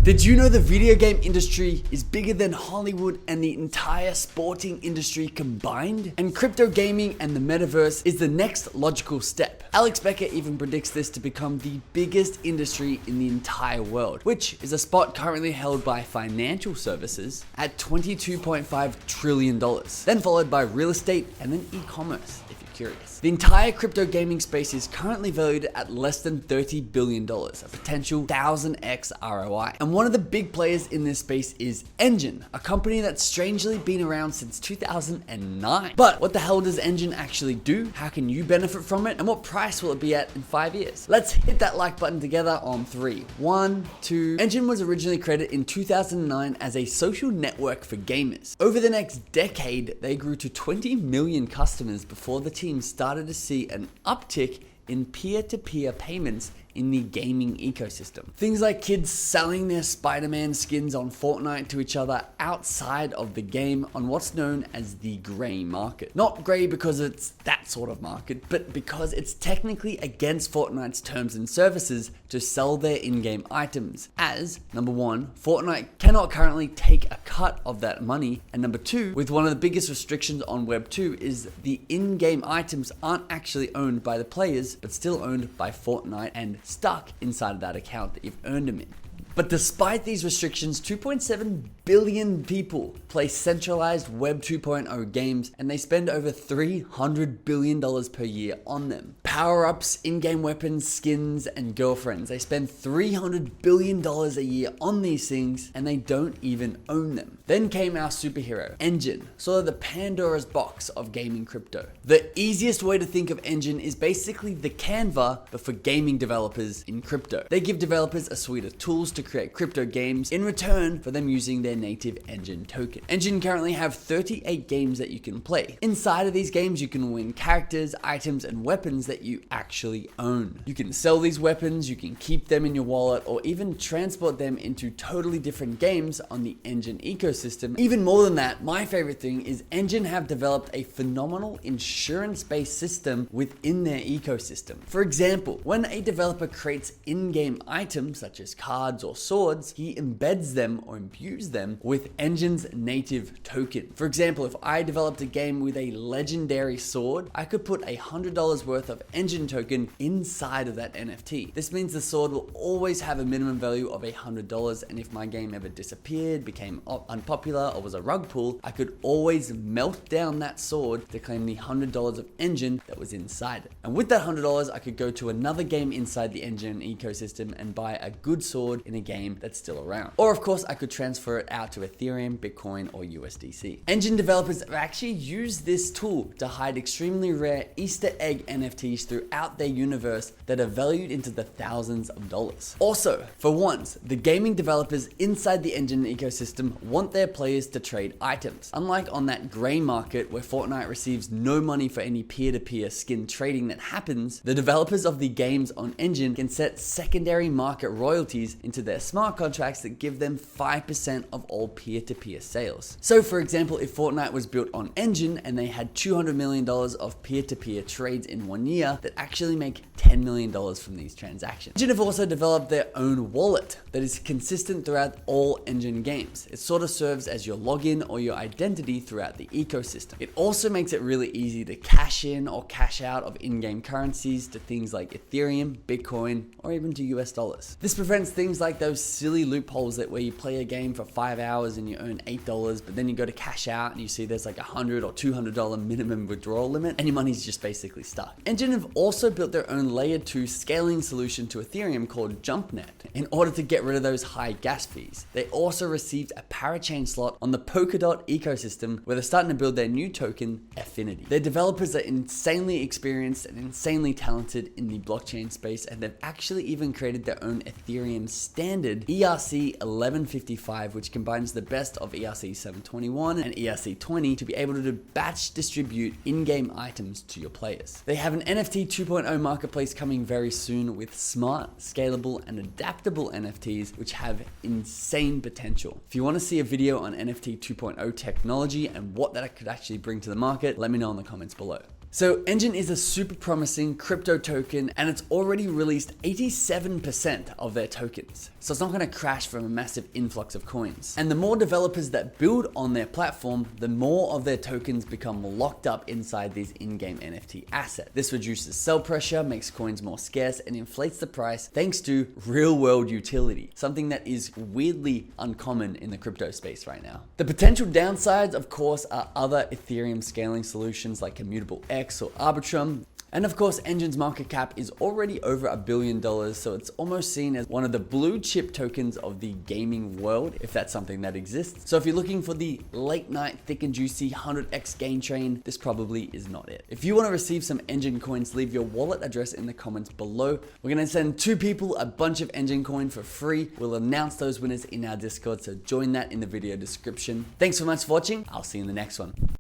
Did you know the video game industry is bigger than Hollywood and the entire sporting industry combined? And crypto gaming and the metaverse is the next logical step. Alex Becker even predicts this to become the biggest industry in the entire world, which is a spot currently held by financial services at $22.5 trillion, then followed by real estate and then e-commerce, if you're curious. The entire crypto gaming space is currently valued at less than $30 billion, a potential 1000x ROI. And one of the big players in this space is Enjin, a company that's strangely been around since 2009. But what the hell does Enjin actually do? How can you benefit from it? And what price will it be at in 5 years? Let's hit that like button together on 3. 1, 2. Enjin was originally created in 2009 as a social network for gamers. Over the next decade, they grew to 20 million customers before the team started to see an uptick in peer-to-peer payments in the gaming ecosystem. Things like kids selling their Spider-Man skins on Fortnite to each other outside of the game on what's known as the gray market. Not gray because it's that sort of market, but because it's technically against Fortnite's terms and services to sell their in-game items, as number 1, Fortnite cannot currently take a cut of that money, and number 2, with one of the biggest restrictions on Web 2 is the in-game items aren't actually owned by the players, but still owned by Fortnite and stuck inside of that account that you've earned them in. But despite these restrictions, 2.7 billion people play centralized Web 2.0 games, and they spend over $300 billion per year on them. Power-ups, in-game weapons, skins, and girlfriends. They spend $300 billion a year on these things, and they don't even own them. Then came our superhero, Enjin, sort of the Pandora's box of gaming crypto. The easiest way to think of Enjin is basically the Canva, but for gaming developers in crypto. They give developers a suite of tools to create crypto games in return for them using their native Enjin token. Enjin currently have 38 games that you can play. Inside of these games, you can win characters, items, and weapons that you actually own. You can sell these weapons, you can keep them in your wallet, or even transport them into totally different games on the Enjin ecosystem. Even more than that, my favorite thing is Enjin have developed a phenomenal insurance-based system within their ecosystem. For example, when a developer creates in-game items such as cards or swords, he embeds them or imbues them with Enjin's native token. For example, if I developed a game with a legendary sword, I could put $100 worth of Enjin token inside of that NFT. This means the sword will always have a minimum value of $100, and if my game ever disappeared, became unpopular, or was a rug pull, I could always melt down that sword to claim the $100 of Enjin that was inside it. And with that $100, I could go to another game inside the Enjin ecosystem and buy a good sword in a game that's still around. Or of course, I could transfer it out to Ethereum, Bitcoin, or USDC. Enjin developers have actually used this tool to hide extremely rare Easter egg NFTs throughout their universe that are valued into the thousands of dollars. Also, for once, the gaming developers inside the Enjin ecosystem want their players to trade items. Unlike on that gray market where Fortnite receives no money for any peer-to-peer skin trading that happens, the developers of the games on Enjin can set secondary market royalties into their smart contracts that give them 5% of all peer-to-peer sales. So for example, if Fortnite was built on Enjin and they had $200 million of peer-to-peer trades in 1 year that actually make $10 million from these transactions. Enjin have also developed their own wallet that is consistent throughout all Enjin games. It sort of serves as your login or your identity throughout the ecosystem. It also makes it really easy to cash in or cash out of in-game currencies to things like Ethereum, Bitcoin, or even to US dollars. This prevents things like those silly loopholes that where you play a game for 5 hours and you earn $8, but then you go to cash out and you see there's like $100 or $200 minimum withdrawal limit and your money's just basically stuck. Enjin have also built their own layer 2 scaling solution to Ethereum called JumpNet in order to get rid of those high gas fees. They also received a parachain slot on the Polkadot ecosystem where they're starting to build their new token, Affinity. Their developers are insanely experienced and insanely talented in the blockchain space, and they've actually even created their own Ethereum standard ERC 1155, which combines the best of ERC 721 and ERC 20 to be able to batch distribute in-game items to your players. They have an NFT 2.0 marketplace coming very soon with smart, scalable, and adaptable NFTs, which have insane potential. If you want to see a video on NFT 2.0 technology and what that could actually bring to the market, let me know in the comments below. So Enjin is a super promising crypto token, and it's already released 87% of their tokens. So it's not going to crash from a massive influx of coins. And the more developers that build on their platform, the more of their tokens become locked up inside these in-game NFT assets. This reduces sell pressure, makes coins more scarce, and inflates the price thanks to real-world utility, something that is weirdly uncommon in the crypto space right now. The potential downsides, of course, are other Ethereum scaling solutions like Immutable X or Arbitrum. And of course, Enjin's market cap is already over $1 billion, so it's almost seen as one of the blue chip tokens of the gaming world, if that's something that exists. So if you're looking for the late night, thick and juicy 100x gain train, this probably is not it. If you want to receive some Enjin coins, leave your wallet address in the comments below. We're going to send 2 people a bunch of Enjin coin for free. We'll announce those winners in our Discord, so join that in the video description. Thanks so much for watching. I'll see you in the next one.